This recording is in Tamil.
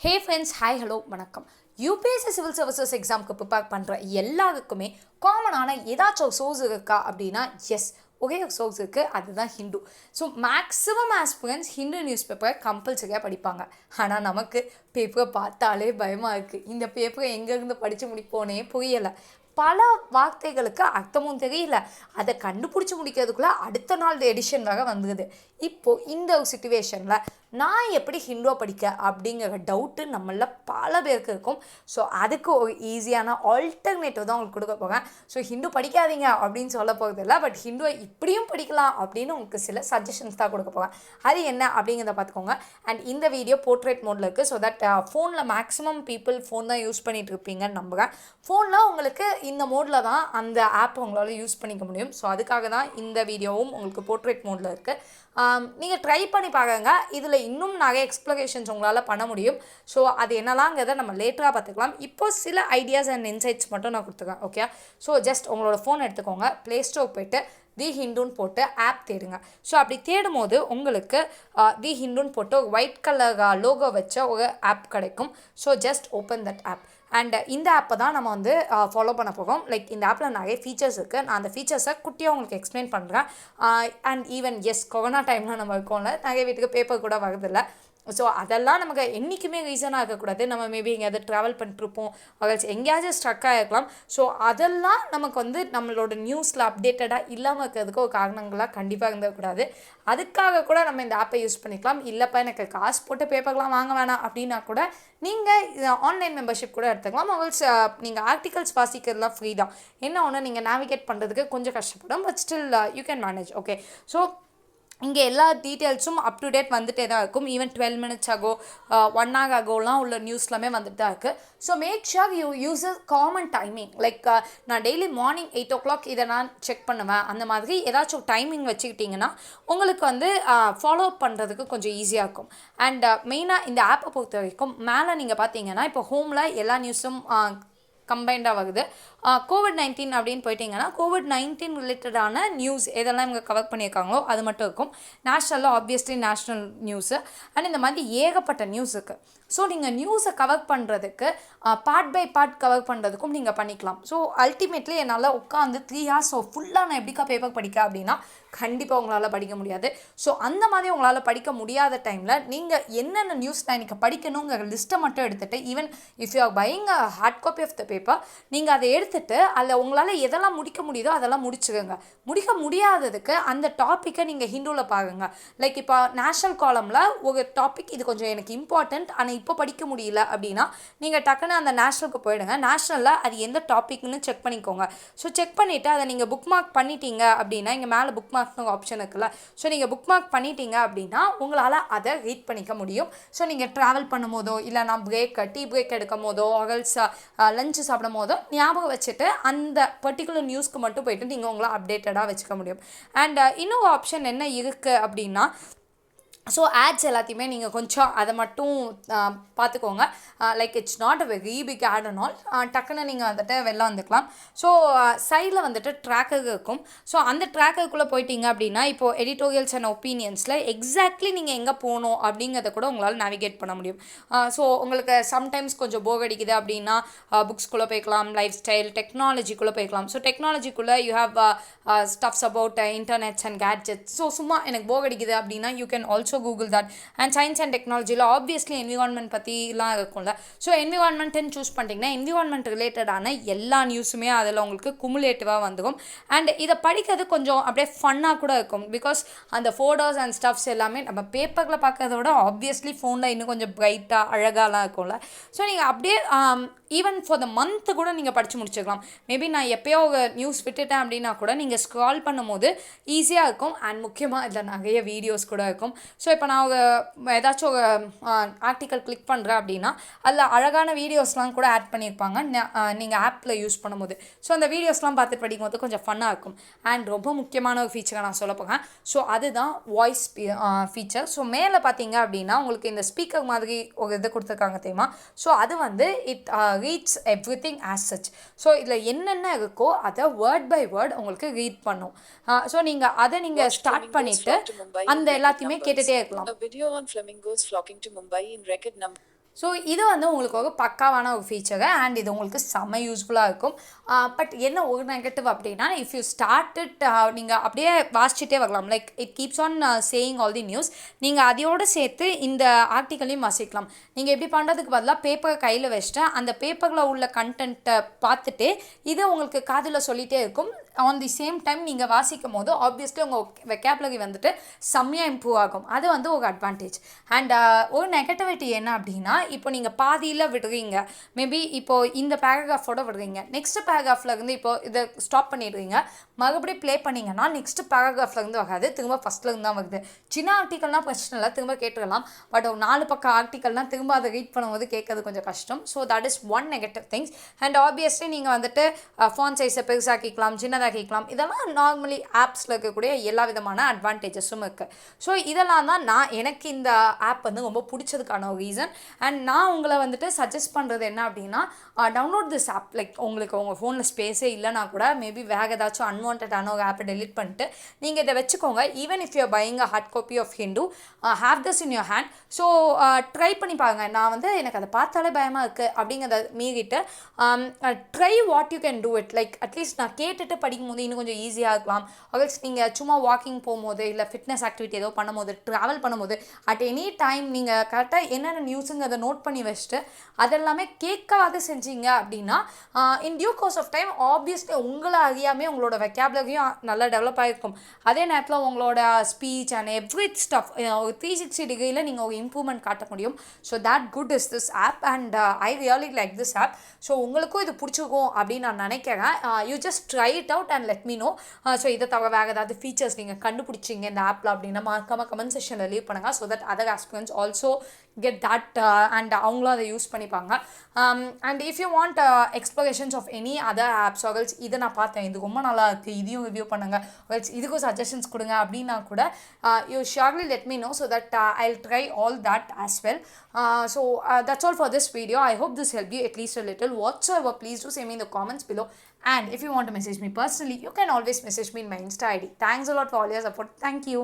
ஹே ஃப்ரெண்ட்ஸ், ஹாய் ஹலோ வணக்கம். யூபிஎஸ்சி சிவில் சர்வீசஸ் எக்ஸாமுக்கு ப்ரிப்பேர் பண்ணுற எல்லாருக்குமே காமனான ஏதாச்சும் ஒரு சோர்ஸ் இருக்கா அப்படின்னா எஸ், ஒரே ஒரு சோர்ஸ் இருக்குது, அதுதான் Hindu. So maximum aspirants Hindu news பேப்பரை கம்பல்சரியாக படிப்பாங்க. ஆனால் நமக்கு பேப்பரை பார்த்தாலே பயமாக இருக்குது. இந்த பேப்பரை எங்கேருந்து படித்து முடிப்போனே புரியலை. பல வார்த்தைகளுக்கு அர்த்தமும் தெரியல. அதை கண்டுபிடிச்சி முடிக்கிறதுக்குள்ளே அடுத்த நாள் எடிஷன் வர வந்துடுது. இப்போது இந்த ஒரு சுச்சுவேஷனில் நான் எப்படி ஹிந்துவை படிக்க அப்படிங்கிற டவுட்டு நம்மள பல பேருக்கு இருக்கும். ஸோ அதுக்கு ஒரு ஈஸியான ஆல்டர்னேட்டிவ் தான் உங்களுக்கு கொடுக்க போகிறேன். ஸோ ஹிந்து படிக்காதீங்க அப்படின்னு சொல்ல போகிறது இல்லை, பட் ஹிந்துவை இப்படியும் படிக்கலாம் அப்படின்னு உங்களுக்கு சில சஜஷன்ஸ் தான் கொடுக்க போகிறேன். அது என்ன அப்படிங்கிறத பார்த்துக்கோங்க. அண்ட் இந்த வீடியோ போர்ட்ரேட் மோடில் இருக்குது. ஸோ தட் ஃபோனில் மேக்ஸிமம் பீப்புள் ஃபோன் தான் யூஸ் பண்ணிகிட்டு இருப்பீங்கன்னு நம்புகிறேன். ஃபோனில் உங்களுக்கு இந்த மோடில் தான் அந்த ஆப் உங்களால் யூஸ் பண்ணிக்க முடியும். ஸோ அதுக்காக தான் இந்த வீடியோவும் உங்களுக்கு போர்ட்ரேட் மோடில் இருக்குது. நீங்கள் ட்ரை பண்ணி பாருங்க. இதில் இன்னும் நிறைய எக்ஸ்ப்ளனேஷன்ஸ் உங்களால் பண்ண முடியும். ஸோ அது என்னலாங்கிறத நம்ம லேட்டராக பார்த்துக்கலாம். இப்போ சில ஐடியாஸ் அண்ட் இன்சைட்ஸ் மட்டும் நான் கொடுத்துருக்கேன். ஓகே, ஸோ ஜஸ்ட் உங்களோட ஃபோன் எடுத்துக்கோங்க, ப்ளே ஸ்டோர் போய்ட்டு தி ஹிந்துன்னு போட்டு ஆப் தேடுங்க. ஸோ அப்படி தேடும் போது உங்களுக்கு தி ஹிந்துன்னு போட்டு ஒரு ஒயிட் கலர் லோகோ வச்ச ஒரு ஆப் கிடைக்கும். So just open that app. And இந்த ஆப்பை தான் நம்ம வந்து ஃபாலோ பண்ண போகிறோம். லைக் இந்த ஆப்பில் நிறைய ஃபீச்சர்ஸ் இருக்குது. நான் அந்த ஃபீச்சர்ஸை குட்டியாக உங்களுக்கு எக்ஸ்பிளைன் பண்ணுறேன். அண்ட் ஈவன் எஸ், கொரோனா டைமில் நம்ம இருக்கோம்ல, நிறைய வீட்டுக்கு பேப்பர் கூட வருதில்லை. ஸோ அதெல்லாம் நமக்கு என்றைக்குமே ரீசனாக இருக்கக்கூடாது. நம்ம மேபி எங்கேயாவது ட்ராவல் பண்ணிட்டுருப்போம், எங்கேயாச்சும் ஸ்ட்ரக்காக இருக்கலாம். ஸோ அதெல்லாம் நமக்கு வந்து நம்மளோட நியூஸில் அப்டேட்டடாக இல்லாமல் இருக்கிறதுக்கு ஒரு காரணங்களாக கண்டிப்பாக இருந்துக்கூடாது. அதுக்காக கூட நம்ம இந்த ஆப்பை யூஸ் பண்ணிக்கலாம். இல்லைப்பா எனக்கு காசு போட்டு பேப்பர்லாம் வாங்க வேணாம் அப்படின்னா கூட நீங்கள் ஆன்லைன் மெம்பர்ஷிப் கூட எடுத்துக்கலாம். நீங்கள் ஆர்டிகல்ஸ் வாசிக்கிறதுலாம் ஃப்ரீ தான். என்ன ஒன்று, நீங்கள் நேவிகேட் பண்ணுறதுக்கு கொஞ்சம் கஷ்டப்படும், but still you can manage. Okay, so இங்கே எல்லா டீட்டெயில்ஸும் அப் டு டேட் வந்துகிட்டே தான் இருக்கும். ஈவன் 12 minutes ஆகோ 1 hour ஆகோலாம் உள்ள நியூஸ்லாமே வந்துட்டு தான் இருக்குது. So make sure you use a common timing. Like நான் டெய்லி மார்னிங் 8 o'clock இதை நான் செக் பண்ணுவேன். அந்த மாதிரி ஏதாச்சும் டைமிங் வச்சுக்கிட்டிங்கன்னா உங்களுக்கு வந்து ஃபாலோ பண்ணுறதுக்கு கொஞ்சம் ஈஸியாக இருக்கும். அண்ட் மெயினாக இந்த ஆப்பை பொறுத்த வரைக்கும் மேலே நீங்கள் பார்த்தீங்கன்னா இப்போ ஹோமில் எல்லா நியூஸும் கம்பைண்டாக வருது. COVID-19 அப்படின்னு போயிட்டிங்கன்னா COVID-19 ரிலேட்டடான நியூஸ் எதெல்லாம் இவங்க கவர் பண்ணியிருக்காங்களோ அது மட்டும் இருக்கும். நேஷ்னலில் ஆப்வியஸ்லி நேஷ்னல் நியூஸு அண்ட் இந்த மாதிரி ஏகப்பட்ட நியூஸ் இருக்குது. ஸோ நீங்கள் நியூஸை கவர் பண்ணுறதுக்கு பார்ட் பை பார்ட் கவர் பண்ணுறதுக்கும் நீங்கள் பண்ணிக்கலாம். ஸோ அல்டிமேட்லி என்னால் உட்காந்து 3 hours ஃபுல்லாக நான் எப்படிக்கா பேப்பர் படிக்க அப்படின்னா கண்டிப்பாக உங்களால் படிக்க முடியாது. ஸோ அந்த மாதிரி உங்களால் படிக்க முடியாத டைமில் நீங்கள் என்னென்ன நியூஸ் நான் இன்றைக்கி படிக்கணுங்கிற லிஸ்ட்டை மட்டும் எடுத்துகிட்டு, even if you are buying a hard copy of the paper, நீங்கள் அதை எடுத்துகிட்டு அதில் உங்களால் எதெல்லாம் முடிக்க முடியுதோ அதெல்லாம் முடிச்சுக்கோங்க. முடிக்க முடியாததுக்கு அந்த டாப்பிக்கை நீங்கள் ஹிந்துவில் பாருங்கள். லைக் இப்போ நேஷ்னல் காலமில் ஒரு டாபிக் இது கொஞ்சம் எனக்கு இம்பார்ட்டண்ட் ஆனால் இப்போ படிக்க முடியல அப்படின்னா நீங்கள் டக்குன்னு அந்த நேஷ்னலுக்கு போயிடுங்க. நேஷ்னலில் அது எந்த டாபிக்னு செக் பண்ணிக்கோங்க. ஸோ செக் பண்ணிவிட்டு அதை நீங்கள் புக் மார்க் பண்ணிட்டீங்க அப்படின்னா இங்கே மேலே புக் மார்க்னு ஆப்ஷன் இருக்குல்ல, ஸோ நீங்கள் புக் மார்க் பண்ணிட்டீங்க அப்படின்னா உங்களால் அதை ரீட் பண்ணிக்க முடியும். ஸோ நீங்கள் ட்ராவல் பண்ணும் போதோ இல்லை நான் டீ பிரேக் எடுக்கும் போதோ அகல்ஸ் லஞ்சு சாப்பிடும் போதோ ஞாபகம் வச்சுட்டு அந்த பர்டிகுலர் நியூஸ்க்கு மட்டும் போயிட்டு நீங்கள் உங்களை அப்டேட்டடாக வச்சுக்க முடியும். அண்ட் இன்னொரு ஆப்ஷன் என்ன இருக்குது அப்படின்னா, ஸோ ஆட்ஸ் எல்லாத்தையுமே நீங்கள் கொஞ்சம் அதை மட்டும் பார்த்துக்கோங்க. Like it's not a very big ad and all. டக்குன்னு நீங்கள் வந்துட்டு வெளில வந்துக்கலாம். ஸோ சைடில் வந்துட்டு ட்ராக்கர் இருக்கும். ஸோ அந்த ட்ராக்கருக்குள்ளே போயிட்டீங்க அப்படின்னா இப்போது எடிட்டோரியல்ஸ் அண்ட் ஒப்பீனியன்ஸில் எக்ஸாக்ட்லி நீங்கள் எங்கே போகணும் அப்படிங்கிறத கூட உங்களால் நேவிகேட் பண்ண முடியும். ஸோ உங்களுக்கு சம்டைம்ஸ் கொஞ்சம் போர் அடிக்குது அப்படின்னா புக்ஸ்குள்ளே போய்க்கலாம், லைஃப் ஸ்டைல், டெக்னாலஜிக்குள்ளே போய்க்கலாம். ஸோ டெக்னாலஜிக்குள்ளே you have stuffs about internets and gadgets. So சும்மா எனக்கு போர் அடிக்குது அப்படின்னா you can also Google that. And science and டெக்னாலஜியில் ஆப்வியஸ்லி என்விரான்மெண்ட் பற்றிலாம் இருக்கும்ல. ஸோ என்விரான்மெண்ட்டுன்னு சூஸ் பண்ணிட்டீங்கன்னா என்விரான்மெண்ட் ரிலேட்டடான எல்லா நியூஸுமே அதில் உங்களுக்கு குமுலேட்டிவாக வந்துடும். அண்ட் இதை படிக்கிறது கொஞ்சம் அப்படியே ஃபன்னாக கூட இருக்கும். பிகாஸ் அந்த ஃபோட்டோஸ் அண்ட் ஸ்டப்ஸ் எல்லாமே நம்ம பேப்பரில் பார்க்கறத விட ஆப்வியஸ்லி ஃபோனில் இன்னும் கொஞ்சம் பிரைட்டாக அழகாலாம் இருக்கும்ல. ஸோ நீங்கள் அப்படியே ஈவன் ஃபார் த மந்த்து கூட நீங்கள் படித்து முடிச்சுக்கலாம். மேபி நான் எப்போயோ ஒரு நியூஸ் விட்டுட்டேன் அப்படின்னா கூட நீங்கள் ஸ்க்ரால் பண்ணும்போது ஈஸியாக இருக்கும். அண்ட் முக்கியமாக இதில் நிறைய வீடியோஸ் கூட இருக்கும். ஸோ இப்போ நான் ஏதாச்சும் ஒரு ஆர்டிக்கல் கிளிக் பண்ணுறேன் அப்படின்னா அதில் அழகான வீடியோஸ்லாம் கூட ஆட் பண்ணியிருப்பாங்க நீங்கள் ஆப்பில் யூஸ் பண்ணும்போது. ஸோ அந்த வீடியோஸ்லாம் பார்த்து படிக்கும்போது கொஞ்சம் ஃபன்னாக இருக்கும். அண்ட் ரொம்ப முக்கியமான ஒரு ஃபீச்சரை நான் சொல்ல போகிறேன். ஸோ அதுதான் வாய்ஸ் ஃபீச்சர். ஸோ மேலே பார்த்தீங்க அப்படின்னா உங்களுக்கு இந்த ஸ்பீக்கர் மாதிரி ஒரு இது கொடுத்துருக்காங்க தெரியுமா. ஸோ அது வந்து it reads everything as such. So இதில் என்னென்ன இருக்கோ அதை வேர்ட் பை வேர்ட் உங்களுக்கு ரீட் பண்ணும். ஸோ நீங்கள் அதை நீங்கள் ஸ்டார்ட் பண்ணிவிட்டு அந்த எல்லாத்தையுமே கேட்டுகிட்டே இருக்கலாம். ஸோ இது வந்து உங்களுக்கு ஒரு பக்காவான ஒரு ஃபீச்சரு அண்ட் இது உங்களுக்கு செம்ம யூஸ்ஃபுல்லாக இருக்கும். பட் என்ன ஒரு நெகட்டிவ் அப்படின்னா, இஃப் யூ ஸ்டார்ட் இட் நீங்கள் அப்படியே வாசிச்சுட்டே வரலாம். Like it keeps on saying all the news. நீங்கள் அதையோடு சேர்த்து இந்த ஆர்டிக்கலையும் வாசிக்கலாம். நீங்கள் எப்படி பண்ணுறதுக்கு பதிலாக பேப்பரை கையில் வச்சுட்டு அந்த பேப்பரில் உள்ள கண்டென்ட்டை பார்த்துட்டு இதை உங்களுக்கு காதில் சொல்லிகிட்டே இருக்கும். ஆன் தி சேம் டைம் நீங்கள் வாசிக்கும் போது ஆப்வியஸ்லி உங்கள் வெக்காபுலரி வந்துட்டு செம்மையாக இம்ப்ரூவ் ஆகும். அது வந்து ஒரு அட்வான்டேஜ். அண்ட் ஒரு நெகட்டிவிட்டி என்ன அப்படின்னா, இப்போ நீங்கள் பாதியில் விடுறீங்க, மேபி இப்போது இந்த பேராகிராஃபோட விடுறீங்க, நெக்ஸ்ட் பேராகிராஃபில் இருந்து இப்போ இதை ஸ்டாப் பண்ணிடுறீங்க, மறுபடியும் ப்ளே பண்ணிங்கன்னா நெக்ஸ்ட் பேராகிராஃபில் இருந்து வராது, திரும்ப ஃபஸ்ட்டில் இருந்து தான் வருது. சின்ன ஆர்டிக்கல்னால் பிரச்சனை இல்லை, திரும்ப கேட்டுக்கலாம். பட் ஒரு 4 பக்கம் ஆர்டிக்கல்னால் திரும்ப அதை ரீட் பண்ணும்போது கேட்கறது கொஞ்சம் கஷ்டம். So that is one negative things. And obviously நீங்கள் வந்துட்டு ஃபாண்ட் சைஸை பெருசாக்கிக்கலாம், சின்னதாக்கிக்கலாம். இதெல்லாம் நார்மலி ஆப்ஸில் இருக்கக்கூடிய எல்லா விதமான அட்வான்டேஜஸும் இருக்குது. ஸோ இதெல்லாம் தான் எனக்கு இந்த ஆப் வந்து ரொம்ப பிடிச்சதுக்கான ஒரு ரீசன். அண்ட் நான் உங்களை வந்துட்டு சஜஸ்ட் பண்ணுறது என்ன அப்படின்னா, டவுன்லோட் திஸ் ஆப். லைக் உங்களுக்கு உங்கள் ஃபோனில் ஸ்பேஸே இல்லைனா கூட மேபி வேறு ஏதாச்சும் அன்வான்டான ஒரு ஆப்பை டெலிட் பண்ணிட்டு நீங்கள் இதை வச்சுக்கோங்க. Even if you're buying a hard copy of Hindu, have this in your hand. So try பண்ணி பாருங்கள். நான் வந்து எனக்கு அதை பார்த்தாலே பயமாக இருக்குது அப்படிங்கிறத மீறிட்டு try what you can do it. Like at least நான் கேட்டுட்டு படிக்கும் போது இன்னும் கொஞ்சம் ஈஸியாக இருக்கலாம். ஆல்ஸ் நீங்கள் சும்மா வாக்கிங் போகும்போது இல்லை ஃபிட்னஸ் ஆக்டிவிட்டி ஏதோ பண்ணும்போது, ட்ராவல் பண்ணும்போது, அட் எனி டைம் நீங்கள் கரெக்டாக என்னென்ன நியூஸுங்க அதை நோட் பண்ணி வச்சுட்டு அதெல்லாமே கேட்காது செஞ்சீங்க அப்படின்னா in due course of time obviously உங்களை அறியாமே உங்களோட வெக்காபுலரியும் நல்லா டெவலப் ஆகிருக்கும். அதே நேரத்தில் உங்களோட ஸ்பீச் அண்ட் எவ்ரி ஸ்டஃப் ஒரு 360 டிகிரியில் நீங்கள் ஒரு இம்ப்ரூவ்மெண்ட் காட்ட முடியும். So that good is this app and I really like this app. So உங்களுக்கும் இது பிடிச்சிருக்கும் அப்படின்னு நான் நினைக்கிறேன். You just try it out and let me know. So இதை தவிர வேறு ஏதாவது ஃபீச்சர்ஸ் நீங்கள் கண்டுபிடிச்சிங்க இந்த ஆப்பில் அப்படின்னா மறக்காமல் கமெண்ட் செக்ஷனில் லீவ் பண்ணுங்கள். So that other aspirants also get that and அவங்களும் அதை யூஸ் பண்ணிப்பாங்க. And if you want explanations of any other apps also இதை நான் பார்த்தேன், இது ரொம்ப நல்லா இருக்குது, இதையும் ரிவ்யூ பண்ணுங்கள், ஆல்ஸ் இதுக்கும் சஜஷன்ஸ் கொடுங்க அப்படின்னா கூட you surely let me know. So that I will try all that as well. So that's all for this video. I hope this helped you at least a little. Whatsoever, please do say me in the comments below. And if you want to message me personally, you can always message me in my Insta ID. Thanks a lot for all your support. Thank you.